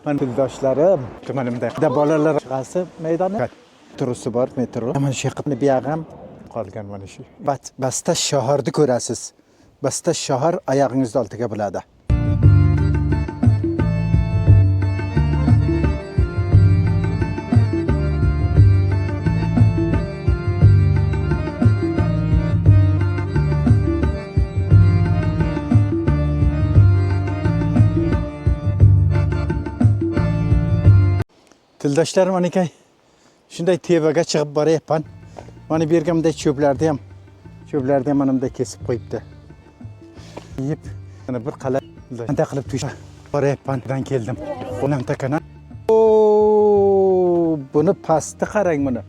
Mana yo'ldoshlarim, tumanimda bolalar chiqasi maydoni metrosi bor, metro. Mana shu yoqni buyog'am qolgan mana shu. Basta shaharni ko'rasiz. Basta shahar oyog'ingizning oldiga bo'ladi. Tildoshlar mana kay shunday tevaga chiqib boryapman. Mana bu yergamda cho'plarni ham manimda kesib qo'yibdi. Yeb mana bir qala qanday qilib tushib boryapman. Dan keldim. Bunam takana. Buni pastni qarang buni.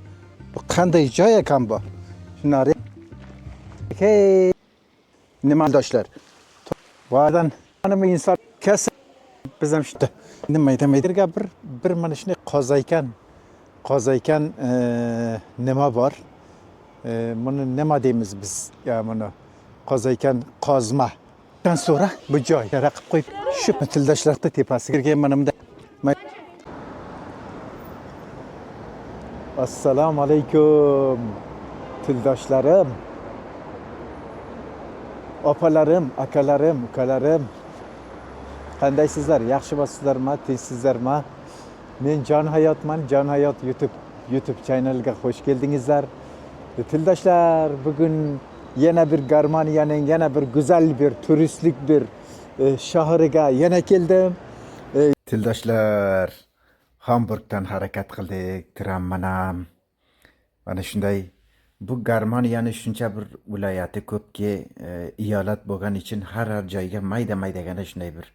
Bu qanday joy ekan bu? Shunari. Hey. Nima tildoshlar? Bulardan mana bu inson kasb biz ham shunday mayda-maydaga bir mana shunday qozaykan nima bor? Buni nima deymiz biz? Ya buni qozaykan qozma. Bundan sonra bu joy raqib qo'yib shu tildoshlarning tepasiga kirgan manimda. Assalomu alaykum tildoshlarim. Opalarim, akalarim, ukalarim. Qandaysizlar? Yaxshi bo'lsizlarmi? Tinchsizlarmi? Men Jon Hayotman. Jon Hayot YouTube kanaliga xush keldingizlar. Tildoshlar, bugun yana bir Germaniyaning yana bir go'zal bir turistlik bir shahriga yana keldim. Tildoshlar, Hamburgdan harakat qildik, trammanam. Mana shunday bu Germaniyaning shuncha bir viloyati ko'pki, eyolat bo'lgani uchun har joyga mayda-maydagina shunday bir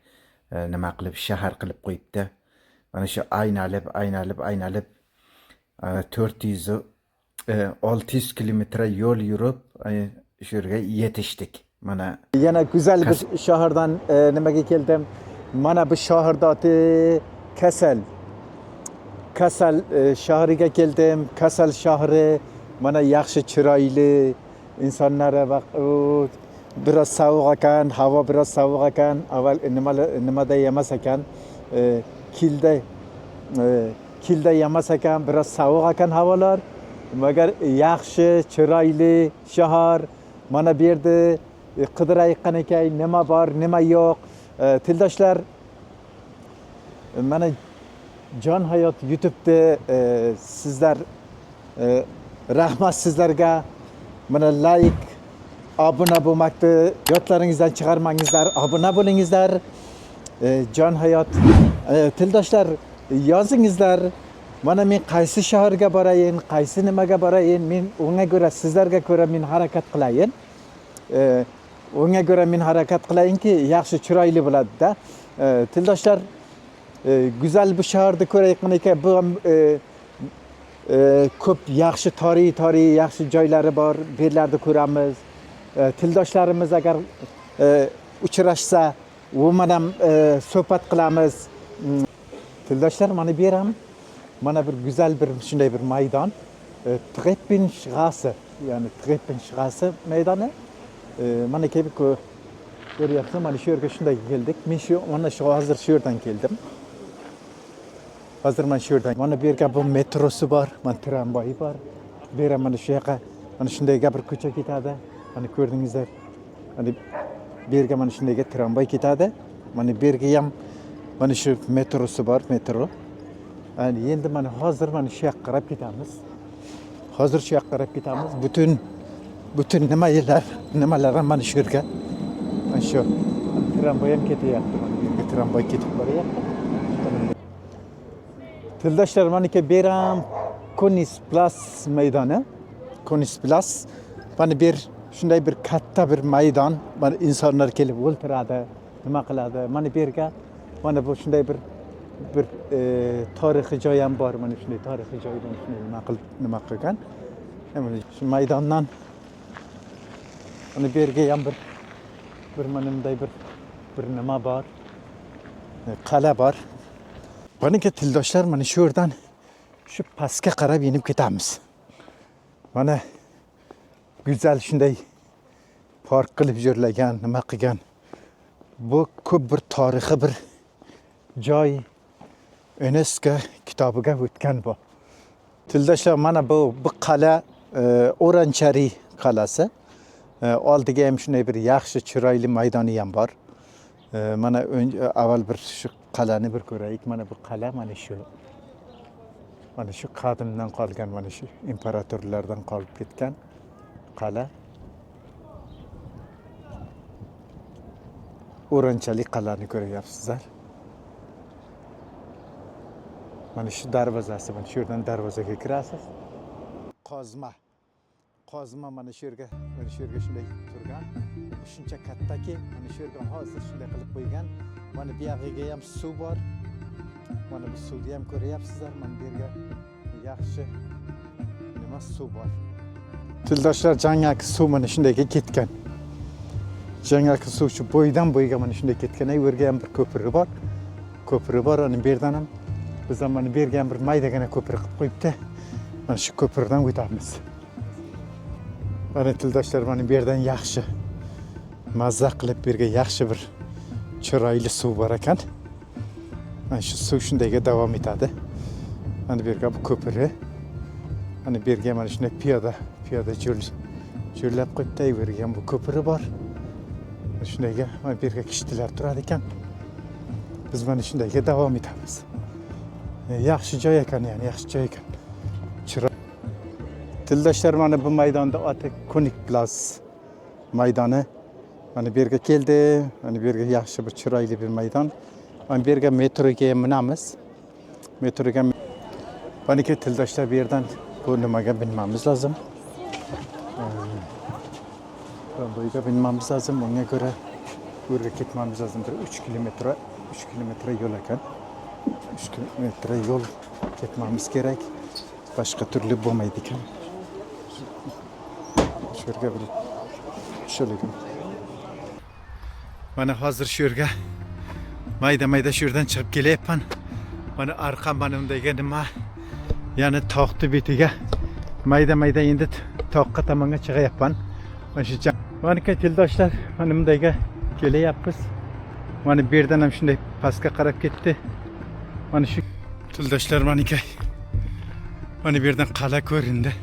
nima qilib shahar qilib qo'yibdi. Mana shu aynalib 600 kilometr yo'l yurib shu yerga yetishdik. Mana yana go'zal bir shahardan nimaga keldim? Mana bu shaharda Kasal shahriga keldim. Kasal shahri mana yaxshi chiroyli insonlari va biraz sovuq ekan, havo biraz sovuq ekan. Avval nimada emas ekan, kilda emas ekan, biraz sovuq ekan havolar. Magar yaxshi, chiroyli shahar. Mana bu yerda qidirayotgan ekan, nima bor, nima yo'q. Tildoshlar, mana Jon Hayot YouTube'da sizlar rahmat sizlarga. Mana like, abone bo'lmakni yodlaringizdan chiqarmangizlar, abone bo'lingizlar. Jon Hayot tildoshlar, yozingizlar. Mana men qaysi shaharga borayin, qaysi nimaga borayin, men unga ko'ra sizlarga ko'ra men harakat qilayin. Unga ko'ra men harakat qilayinki, yaxshi chiroyli bo'ladi-da. Tildoshlar, go'zal bu shaharni ko'rayotgan ekan, bu ham ko'p yaxshi tarixiy yaxshi joylari bor. Bu yerlarda ko'ramiz. Tildoshlarimiz agar uchrashsa, u mana suhbat qilamiz. Tildoshlar, mana bu yer ham mana bir go'zal bir shunday bir maydon. Treppenstraße, ya'ni Treppenstraße maydoni. Mana kelib ko'ryapsiz, mana shu yerga shunday keldik. Men mana shu hozir shu yerdan keldim. Hozir mana shu yerdan. Mana bu yerga bu metrosi bor, mana tramvay bor. Bu yerga mana shu yoqqa mana shunday bir ko'cha ketadi. Mana ko'rdingizlar. Mana bu yerga mana shunday tramvay ketadi. Mana bu yerga ham mana shu metrosi bor, metro. Endi mana hozir mana shu yoqqa qarab ketamiz. Hozir shu yoqqa qarab ketamiz. Bütün nimalar ham mana shu yerga. Mana shu tramvay ham ketyapti. Mana bu yerga tramvay ketib boryapti. Tildoshlar, mana bu yer ham Konisplas maydoni. Konisplas. Mana bu yer shunday bir katta bir maydon. Mana insonlar kelib o'ltiradi, nima qiladi. Mana bu yerga mana bu shunday bir tarixiy joy ham bor. Mana shunday tarixiy joydan shunday nima qilgan. Mana shu maydondan mana bu yerga ham bir mana bunday bir nima bor. Qala bor. Mana tildoshlar, mana shu yerdan shu pastga qarab inib ketamiz. Mana go'zal shunday park qilib jo'rlagan, nima qilgan. Bu ko'p bir tarixiy bir joy. UNESCO kitobiga o'tgan bu. Tildoshlar, mana bu qala O'ranchari qalasi. Oldiga ham shunday bir yaxshi chiroyli maydoni ham bor. Mana avval bir shu qalani bir ko'raylik. Mana bu qala mana shu. Mana shu qadimdan qolgan, mana shu imperatorlardan qolib ketgan qala. O'ranchali qalani ko'ryapsizlar. Mana shu darvozasi, mana shu yerdan darvozaga kirasiz. Qozma mana shu yerga shunday turgan. Shuncha kattaki, mana shu yerga hozir shunday qilib qo'ygan. Mana bu yerga ham suv bor. Mana bu suvni ham ko'ryapsizlar. Mana bu yerga yaxshi nima suv bor. Tildoshlar, jangaki suv mana shunday ketgan. Jangaki suv shu bo'ydan bo'yga mana shunday ketgan. Bu yerga ham bir ko'piri bor. Ana bu yerdan ham biz ham mana bu yerga ham bir maydagina ko'pir qilib qo'yibdi. Mana shu ko'pirdan o'tamiz. Mana tildoshlar, mana bu yerdan yaxshi mazza qilib bu yerga yaxshi bir chiroyli suv bor ekan. Mana shu suv shundayga davom etadi. Mana bu yerga bu ko'piri. Mana bu yerga mana shunday piyoda yo'llab qo'yibdi. Bu yerga ham bu ko'piri bor. Shundayga mana bu yerga kishtilar turar ekan. Biz mana shundayga davom etamiz. Yaxshi joy ekan, ya'ni yaxshi joy ekan. Tildoshlar, mana bu maydonda oti Konik Plaz maydoni. Mana bu yerga keldi. Mana bu yerga yaxshi bir chiroyli bir maydon. Mana bu yerga metroga minamiz. Mana ke tildoshlar, bu yerdan bu nimaga binmamiz lazım. Bu yerga binmamiz lazım. Unga ko'ra bu yerga ketmamiz lazım. 3 kilometre yo'l ekan. 3 kilometre yo'l ketmamiz kerak. Boshqa turli bo'lmaydi ekan. Shu yerga bir sho'ligim. Mana hozir shu yerga mayda shu yerdan chiqib kelyapman. Mana arqam mana undayga nima? Ya'ni tog'ni betiga mayda endi tog'ga tomonga chiqyapman. Mana shu mana tildoshlar, mana bundayga kelyapmiz. Mana bu yerdan ham shunday pastga qarab ketdi. Mana shu tildoshlar, mana bu yerdan qala ko'rindi.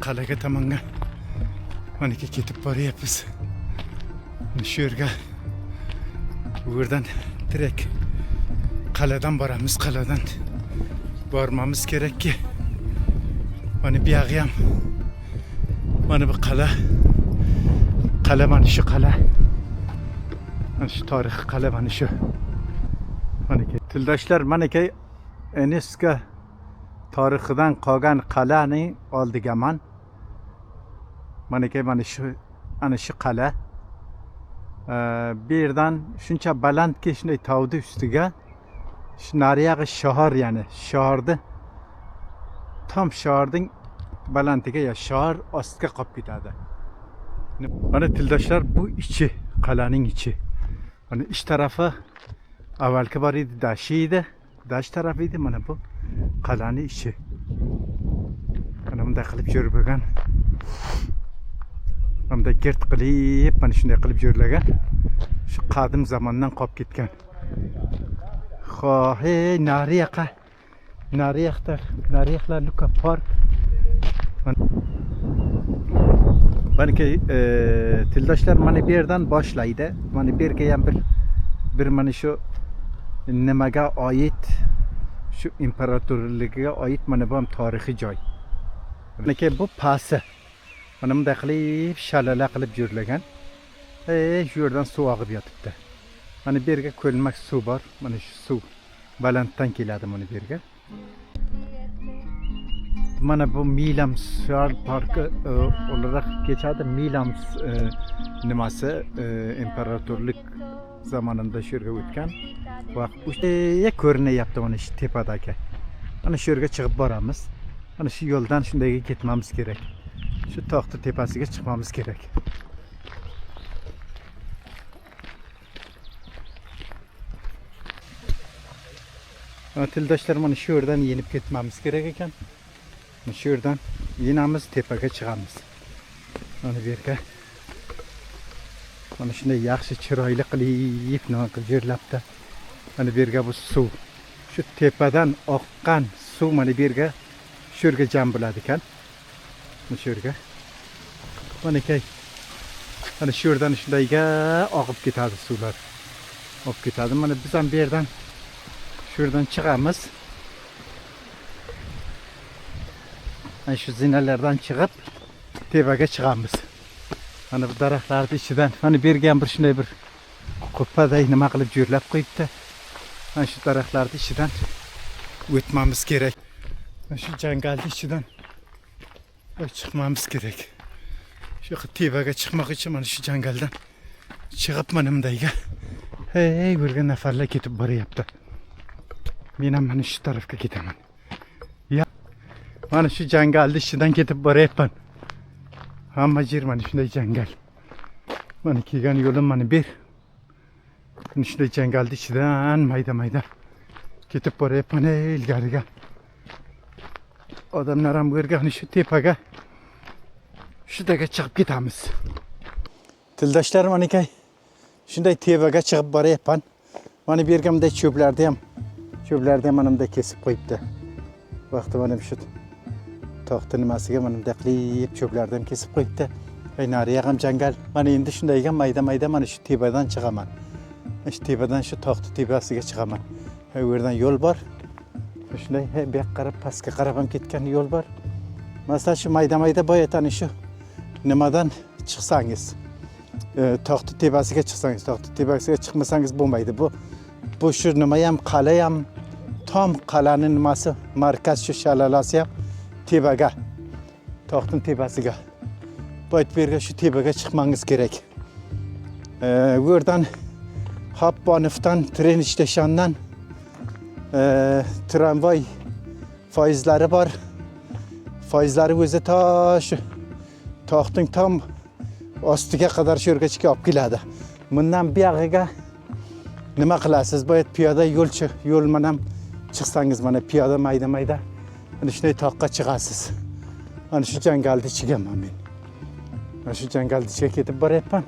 Qalaga tomonga mana ketib boryapmiz. Shu yerga bu yerdan direkt qaladan boramiz. Qaladan bormamiz kerakki. Mana bu yog'i ham mana bu qala mana shu qala. Mana shu tarixiy qala mana shu. Mana tildoshlar, mana UNESCO tarixidan qolgan qala'ning oldigaman. Mana shu qala. Bu yerdan shuncha balandki, shunday tog'ni ustiga shu nariyog'i shahar, ya'ni shaharning balandligiga ya shahar ostiga qolib ketadi. Mana tildoshlar, bu ichi, qal'aning ichi. Mana ich tarafi avvalgi bor edi, dash tarafi edi. Mana bu qal'aning ichi. Mana bunday qilib yurib bo'lgan. Mana girt qilib, mana shunday qilib yurilagan. Shu qadim zamondan qolib ketgan. Xo'p, nariyaqlar Luka Park. Mana tildoshlar, mana bu yerdan boshlaydi. Mana bu yerga ham bir mana shu nimaga oid, shu imperatorligiga oid mana bu ham tarixiy joy. Mana bu pasi. Mana bunday qilib shalala qilib yurilagan. Shu yerdan suv oqib yotibdi. Mana bu yerga ko'lmak suv bor. Mana shu suv balanddan keladi mana bu yerga. Mana bu Milams parki olarak geçadi. Milams nimasi imperatorlik zamanında shu yerga o'tgan. Vaqt o'sha ko'rinyapti mana shu tepadagi. Mana shu yerga chiqib boramiz. Mana shu yo'ldan shunday ketmamiz kerak. Shu tog'ni tepasiga chiqmamiz kerak. Tildoshlar, mana shu yerdan yenib ketmamiz kerak ekan. Shu yerdan yenamiz, tepaga chiqamiz. Mana bu yerga mana shunday yaxshi chiroyli qilib nima qilib yerlabdi. Mana bu yerga bu suv. Shu tepadan oqqan suv mana bu yerga shu yerga jam bo'ladi ekan. Shu yerga. Mana kay. Mana shu yerdan shundayga oqib ketadi suvlar. Oqib ketadi. Mana biz ham bu yerdan shu yerdan chiqamiz. Mana shu zinalardan chiqib tepaga chiqamiz. Mana bu daraxtlarning ichidan mana bu yerga ham bir shunday bir qoppaday nima qilib jo'rlab qo'yibdi. Mana shu daraxtlarning ichidan o'tmamiz kerak. Mana shu jangalning ichidan chiqmamiz kerak. Shu tepaga chiqmoq uchun mana shu jangaldan chiqib mana bundayga hey bo'lgan nafarlar ketib boryapti. Men ham mana shu tarafga ketaman. Ya mana shu jangalning ichidan ketib boryapman. Hamma yer mana shunday jangal. Mana kelgan yo'lim mana ber. Mana shunday jangalning ichidan mayda ketib boryapman ilgariga. Odamlar ham bu yerga shu tepaga shundaga chiqib ketamiz. Tildoshlar mana kay shunday tepaga chiqib boryapman. Mana bu yerga bunday cho'plarni ham mana bunday kesib qo'yibdi. Vaqti mana shu to'xta nimasiga mana bunday qilib cho'plarni ham kesib qo'yibdi. Nariga ham jangal. Mana endi shundayga mayda mana shu tepadan chiqaman. Shu tepadan shu to'xta tepasiga chiqaman. Bu yerdan yo'l bor. Shunday bu yoqqa qarab pastga qarab ham ketgan yo'l bor. Masalan shu mayda boyatani shu nimadan chiqsangiz, to'xta tepasiga chiqsangiz, to'xta tepasiga chiqmasangiz bo'lmaydi. Bu shu nima ham qala ham tom qal'aning nimasi, markaz shu shalalasi ham tepaga, to'xtaning tepasiga. Bu yerga shu tepaga chiqmangiz kerak. Bu yerdan Habbanifdan tren istashandan tramvay foizlari bor. Foizlari o'zi ta shu to'xtaning tam ostiga qadar shu yergacha olib keladi. Bundan bu yog'iga nima qilasiz? Bu piyoda yo'l mana chiqsangiz mana piyoda mayda mana shunday toqqa chiqasiz. Mana shu jangalni ichigaman men. Mana shu jangalni ichiga ketib boryapman.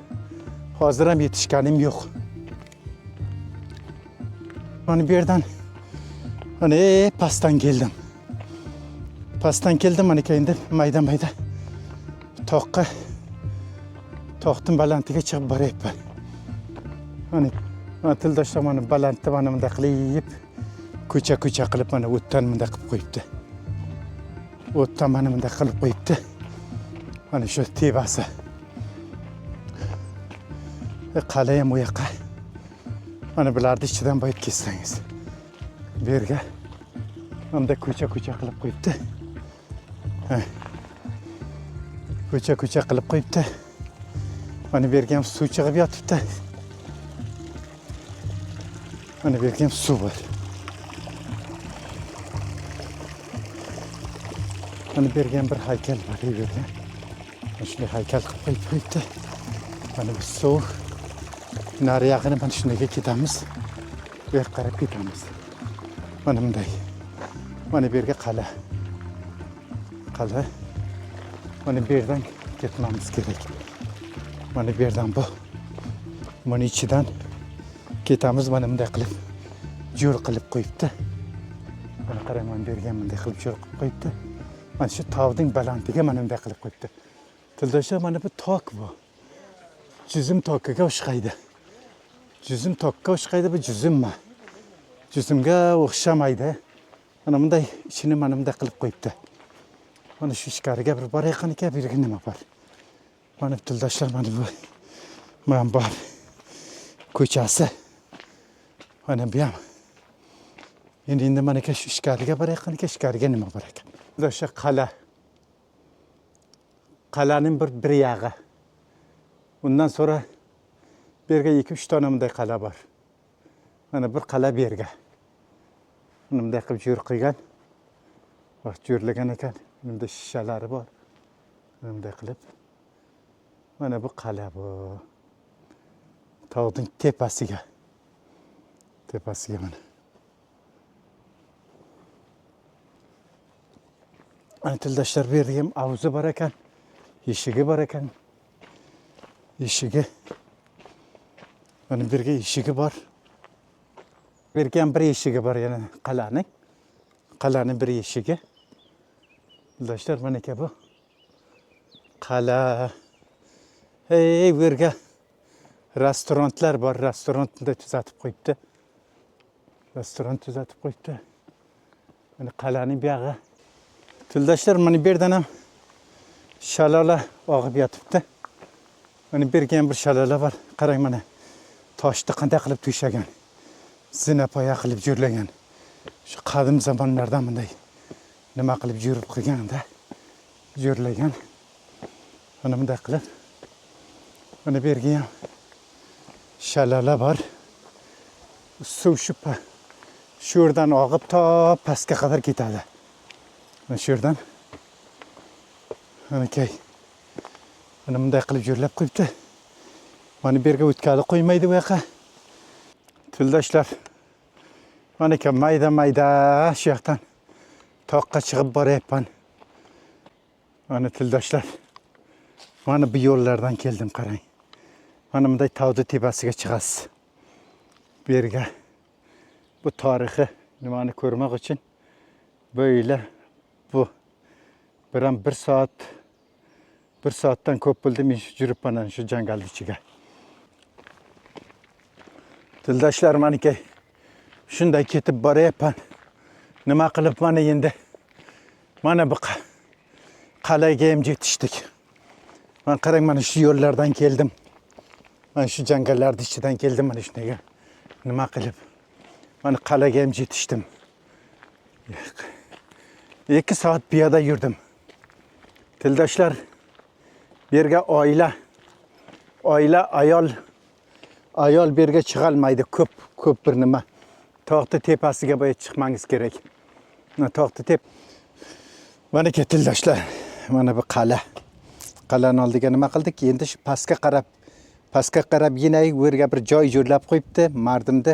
Hozir ham yetishganim yo'q. Mana bu yerdan mana pastdan keldim. Pastdan keldim mana endi mayda to'xtim balantiga chiqib boryapman. Mana tildoshlar mana balandda mana bunday qilib ko'cha qilib mana o'tdan bunday qilib qo'yibdi. O'tdan mana bunday qilib qo'yibdi. Mana shu tepasi. Qal'a ham u yoqqa. Mana bularni ichidan boyib ketsangiz. Bu yerga bunday ko'cha qilib qo'yibdi. Ko'cha qilib qo'yibdi. Mana bu yerga ham suv chiqib yotibdi. Mana bu yerga ham suv bor. Mana bu yerga ham bir haykal bor bu yerga. Shunday haykal qilib qo'yib qo'yibdi. Mana bu suv. Nari yaqini mana shunga ketamiz. Bu yerga qarab ketamiz. Mana bunday. Mana bu yerga qal'a. Mana bu yerdan ketmamiz kerak. Mana bu yerdan bu. Mana ichidan ketamiz mana bunday qilib jo'r qilib qo'yibdi. Mana qarang mana bu yerga bunday qilib jo'r qilib qo'yibdi. Mana shu tog'ning balandiga mana bunday qilib qo'yibdi. Tildoshlar mana bu tok bu. Juzum tokkaga o'xshaydi. Juzum tokka o'xshaydi bu juzumma. Juzumga o'xshamaydi. Mana bunday ichini mana bunday qilib qo'yibdi. Mana shu ichkariga bir bor ekan ekan, bu yerga nima bor? Mana tildoshlar mana bu bor ko'chasi. Mana bu ham. Endi mana shu ichkariga bor ekan ekan, ichkariga nima bor ekan? Tildoshlar qal'a. Qal'aning bir yog'i. Undan sonra bu yerga 2-3 tona bunday qal'a bor. Mana bir qal'a bu yerga. Bunday qilib jo'r qilgan. Bak jo'rlagan ekan. Bunday shishalari bor. Bunday qilib. Mana bu qal'a bu. Tog'ning tepasiga. Mana. Mana tildoshlar bu yerga ham avuzi bor ekan. Eshigi bor ekan. Eshigi. Mana bu yerga eshigi bor. Bergen bir eshigi bor yana qal'aning. Qal'aning bir eshigi. Do'stlar, mana ke bu. Qala. Hey, bu yerga restoranlar bor. Restoranda tuzatib qo'yibdi. Restoran tuzatib qo'yibdi. Mana qal'aning buyog'i. Tildoshlar, mana bu yerdan ham shalola og'ib yotibdi. Mana bu yerga ham bir shalola bor. Qarang mana. Toshni qanday qilib to'shagan. Zinapoya qilib jo'rlagan. Shu qadim zamonlardan bunday nima qilib jo'rib qilganda jo'rlagan. Mana bunday qilib. Mana bu yerga ham shalola bor. Suv shu yerdan og'ib to pastga qadar ketadi. Mana shu yerdan. Mana kay. Mana bunday qilib jo'rlab qo'yibdi. Mana bu yerga o'tkazib qo'ymaydi bu yoqqa. Tildoshlar, mana ke mayda shu yoqdan toqqa chiqib boryapman. Mana tildoshlar, mana bu yo'llardan keldim, qarang. Mana bunday tog'ning tepasiga chiqasiz. Bu yerga bu tarixi nimani ko'rmoq uchun böyle bu biram bir soatdan ko'p bo'ldi men yuribman shu jangalning ichiga. Tildoshlar, meniki shunday ketib boryapman. Nima qilib mana endi mana bu qal'aga ham yetishdik. Men qarang, mana shu yo'llardan keldim. Mana shu jangallarning ichidan keldim mana shunga. Nima qilib mana qal'aga ham yetishdim. 2 soat piyoda yurdim. Tildoshlar, bu yerga oila ayol bu yerga chiqolmaydi. Ko'p bir nima. Tog'ning tepasiga boya chiqmangiz kerak. Tog'ning mana ke tildoshlar, mana bu qal'aning oldiga nima qildik? Endi shu pastga qarab yinay bu yerga bir joy jo'rlab qo'yibdi. Mardimda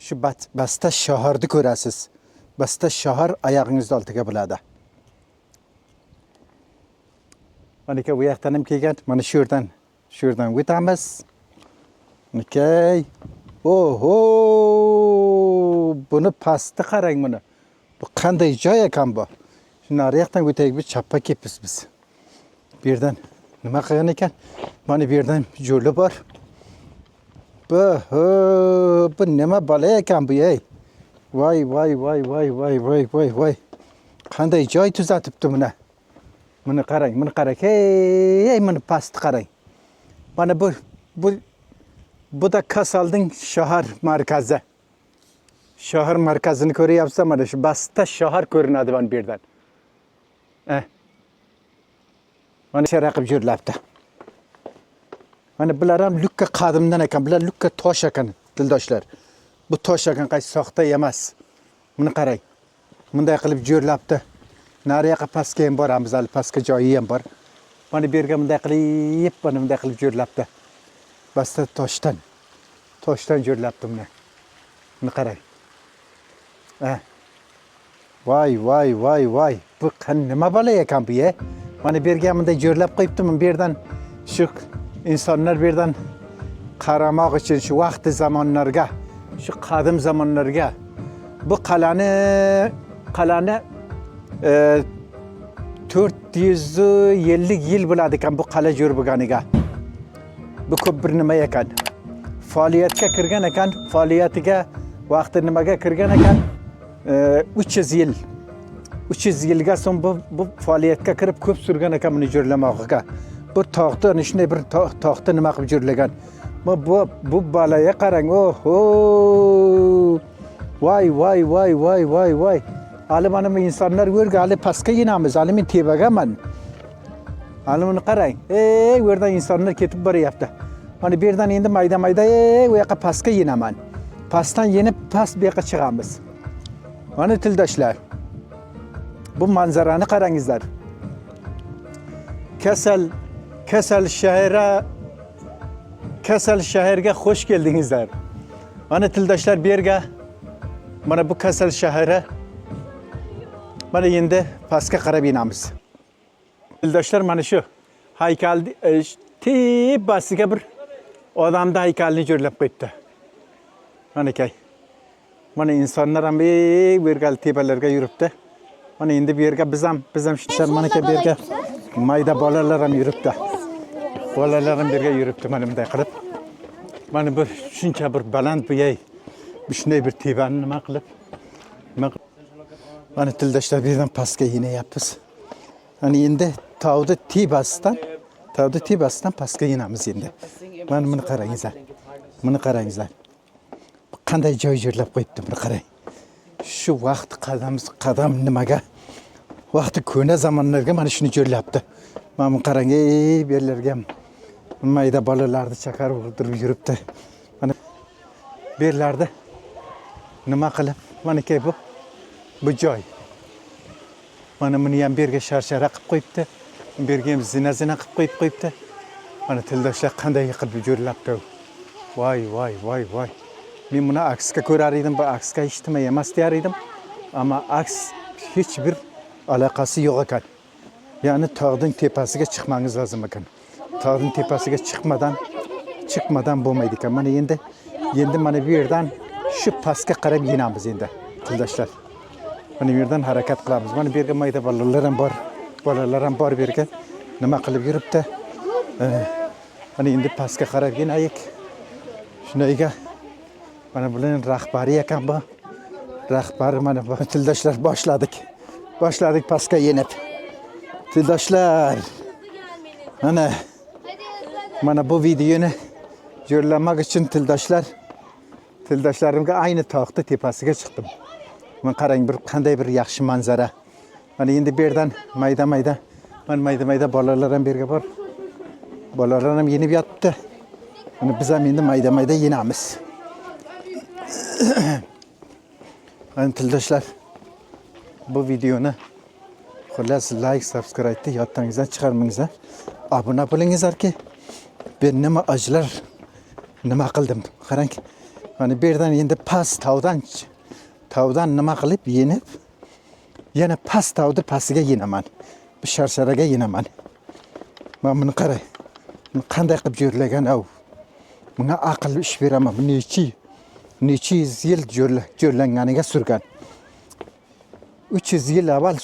shu basta shaharni ko'rasiz. Basta shahar oyog'ingizning oldiga bo'ladi. Mana ke bu yoqdan ham kelgan. Mana shu yerdan o'tamiz. Okay. Oho! Buni pastda qarang buni. Bu qanday joy ekan bu? Shu naryoqdan o'taylik, biz chappa ketibmiz biz. Bu yerdan nima qilgan ekan? Mana bu yerdan yo'li bor. Bu nima bola ekan bu, ey? Voy. Qanday joy tuzatibdi buni. Buni qarang. Hey, mana pastni qarang. Mana bu da Kasal'ning shahar markazi. Shahar markazini ko'ryapsiz, mana shu basta shahar ko'rinadi mana bu yerdan. Mana shu raqib jo'rlabdi. Mana bular ham lukka qadimdan ekan, bular lukka tosh ekan, tildoshlar. Bu tosh ekan, qaysi soxta emas. Buni qarang. Bunday qilib jo'rlabdi. Nariyoqqa pastga ham boramiz, hali pastga joyi ham bor. Mana bu yerga bunday qilib jo'rlabdi. Basta toshdan jo'rlabdi buni. Buni qarang. Voy. Bu nima bola ekan bu, ye? Mana bu yerga bunday jo'rlab qo'yibdim. Bu yerdan shu insonlar bu yerdan qaramoq uchun shu vaqt zamonlarga, shu qadim zamonlarga bu qal'ani 450 yil bo'ladi ekan bu qal'a jo'r bo'lganiga. Bu ko'p bir nima ekan. Faoliyatga kirgan ekan, faoliyatiga vaqti nimaga kirgan ekan? 300 yil. 300 yilga so'ng bu faoliyatga kirib ko'p surgan ekan buni jo'rlamog'iga. Bu tog'ni shunday bir tog'ni nima qilib jo'rlagan. Bu balaga qarang. Oho! Voy. Hali mana bu insonlar o'rga hali pastga yinamiz. Hali men tebagaman. Hali buni qarang. Bu yerdan insonlar ketib boryapti. Mana bu yerdan endi mayda u yoqqa pastga yinaman. Pastdan yenib past bu yoqqa chiqamiz. Mana tildoshlar. Bu manzarani qarangizlar. Kasal shaharga xush keldingizlar. Mana tildoshlar, bu yerga mana bu Kasal shahri. Mana endi pastga qarab inamiz. Tildoshlar, mana shu haykalni tepasiga bir odamni haykalini jo'rlab qo'yibdi. Mana kay. Mana insonlar ham bu yerga tepalarga yuribdi. Mana endi bu yerga biz ham shishlar mana bu yerga mayda bolalar ham yuribdi. Bolalar ham bu yerga yuribdi mana bunday qilib. Mana bir shuncha bir baland bo'yay. Shunday bir tepani nima qilib mana tildoshlar bu yerdan pastga inayapmiz. Hani endi tog'ni tepasidan pastga inamiz endi. Mana buni qarangizlar. Buni qarangizlar. Qanday joy-joylab qo'yibdi, buni qarang. Shu vaqt qadam nimaga? Vaqti ko'na zamonlarga mana shuni jo'rlabdi. Mana buni qarang, bu yerlarga mayda bolalarni chaqarib o'tirib yuribdi. Mana bu yerlarda nima qilib, mana ke bu joy. Mana buni ham bu yerga sharshara qilib qo'yibdi. Bu yerga ham zina qilib qo'yibdi. Mana tildoshlar qanday qilib jo'rlabdi. Voy. Men buni aksga ko'rar edim, bu aksga hech nima emas der edim. Ammo aks hech bir aloqasi yo'q ekan. Ya'ni tog'ning tepasiga chiqmangiz lozim ekan. Tog'ning tepasiga chiqmadan bo'lmaydi ekan. Mana endi mana bu yerdan shu pastga qarab yenamiz endi tildoshlar. Mana bu yerdan harakat qilamiz. Mana bu yerga mayda bolalar ham bor. Bolalar ham bor bu yerga. Nima qilib yuribdi? Mana endi pastga qarab yenayik. Shunayga mana bularning rahbari ekan bu. Rahbari mana bu tildoshlar boshladik pastga yenib. Tildoshlar. Mana bu videoni jo'rlamak uchun tildoshlarimga ayni tog'ni tepasiga chiqdim. Mana qarang, bir qanday bir yaxshi manzara. Mana endi bu yerdan mayda bolalar ham bu yerga bor. Bolalar ham yenib yotibdi. Mana biz ham endi mayda yenamiz. Mana tildoshlar, bu videoni xullas like, subscribe'ni yoddan chiqarmangizlar. Obuna bo'lingizlarki, ben nima ajlar nima qildim. Qarang. Mana bu yerdan endi past tog'dan nima qilib yenib, yana past tog'ni pastiga yenaman. Bu sharsharaga yenaman. Mana buni qarang. Buni qanday qilib jo'rlagan av. Bunga aql ish beraman. Bu necha yil jo'rlanganiga surgan. 300 yil avval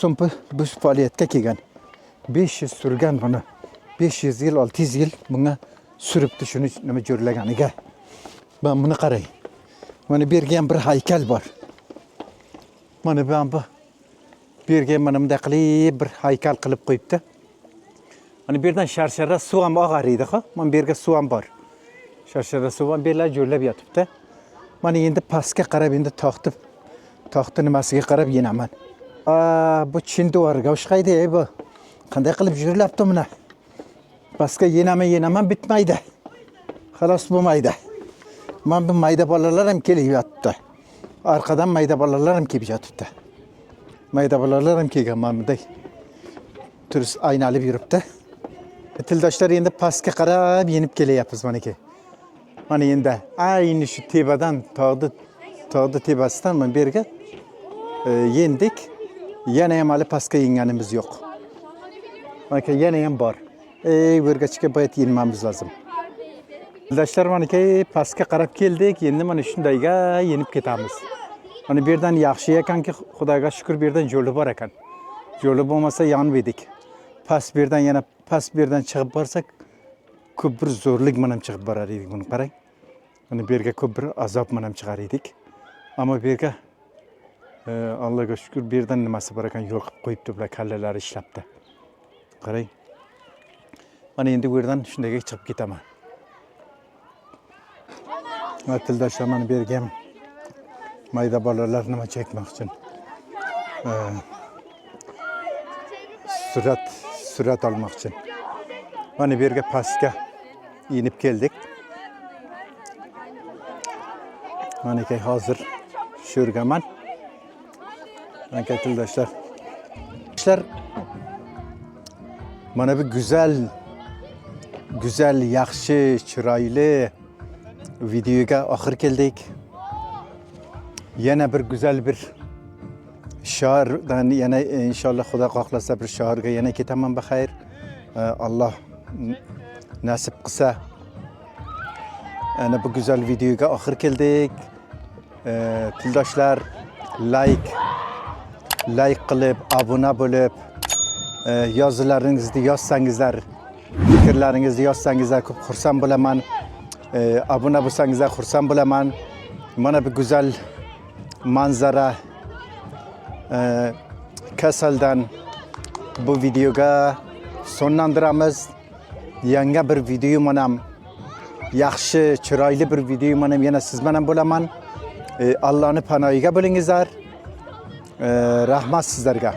bu faoliyatga kelgan. 500 surgan buni. 500 yil, 600 yil bunga suribdi shuni nima jo'rlaganiga. Mana buni qarang. Mana bu yerga ham bir haykal bor. Mana bu yerga mana bunday qilib bir haykal qilib qo'yibdi. Mana bu yerdan sharshara suv ham oqar edi, ha? Mana bu yerga suv ham bor. Sharshara suv ham belar jo'rlab yotibdi. Mana endi pastga qarab endi tog'ni nimasiga qarab yenaman. Bu chinduvarga o'xshaydi bu. Qanday qilib jo'rlabdi buni? Pastga yenaman bitmaydi. Xolos bo'lmaydi. Mana bu mayda bolalar ham kelib yotibdi. Arqadan mayda bolalar ham kelib yotibdi. Mayda bolalar ham kelgan mana bunday turist aynalib yuribdi. Tildoshlar endi pastga qarab yenib kelyapmiz maniki. Mana endi ayni shu tepadan tog'ni tepasidan mana bu yerga yendik. Yana ham hali pastga yenganimiz yo'q. Mana yana ham bor. Bu yerga chiqib bayt yenmamiz lozim. Tildoshlar maniki pastga qarab keldik. Endi mana shundayga yenib ketamiz. Mana bu yerdan yaxshi ekanki, Xudoga shukr bu yerdan yo'li bor ekan. Yo'li bo'lmasa yonmaydik. Past bu yerdan chiqib borsak, ko'p bir zo'rlik bilan chiqib borar edik. Buni qarang. Mana bu yerga ko'p bir azob bilan chiqar edik. Ammo bu yerga Allohga shukr bu yerdan nimasi bor ekan, yo'l qilib qo'yibdi, bular kallalari ishlabdi. Qarang. Mana endi bu yerdan shundayga chiqib ketaman. Mana tildoshlar mana bu yerga ham mayda bolalar nima chekmoq uchun surat olmoq uchun. Mana bu yerga pastga inib keldik. Mana hozir shu yergaman. Mana tildoshlar. Mana bu güzel, yaxshi, chiroyli videoga oxir keldik. Yana bir güzel bir shoirdan yana inshaalloh Xudo xohlasa bir shoirga yana ketaman baxayr. Allah nasib qilsa ana bu güzel videoga oxir keldik. tildoshlar like qilib, obuna bo'lib, yozularingizni yozsangizlar, fikrlaringizni yozsangizlar ko'p xursand bo'laman. Obuna bo'lsangizlar xursand bo'laman. Mana bu go'zal manzara kasaldan bu videoga sonlandiramiz. Yangi bir video manam yaxshi, chiroyli bir video manam yana siz bilan bo'laman. Allohning panohiga bo'lingizlar. Rahmat sizlarga.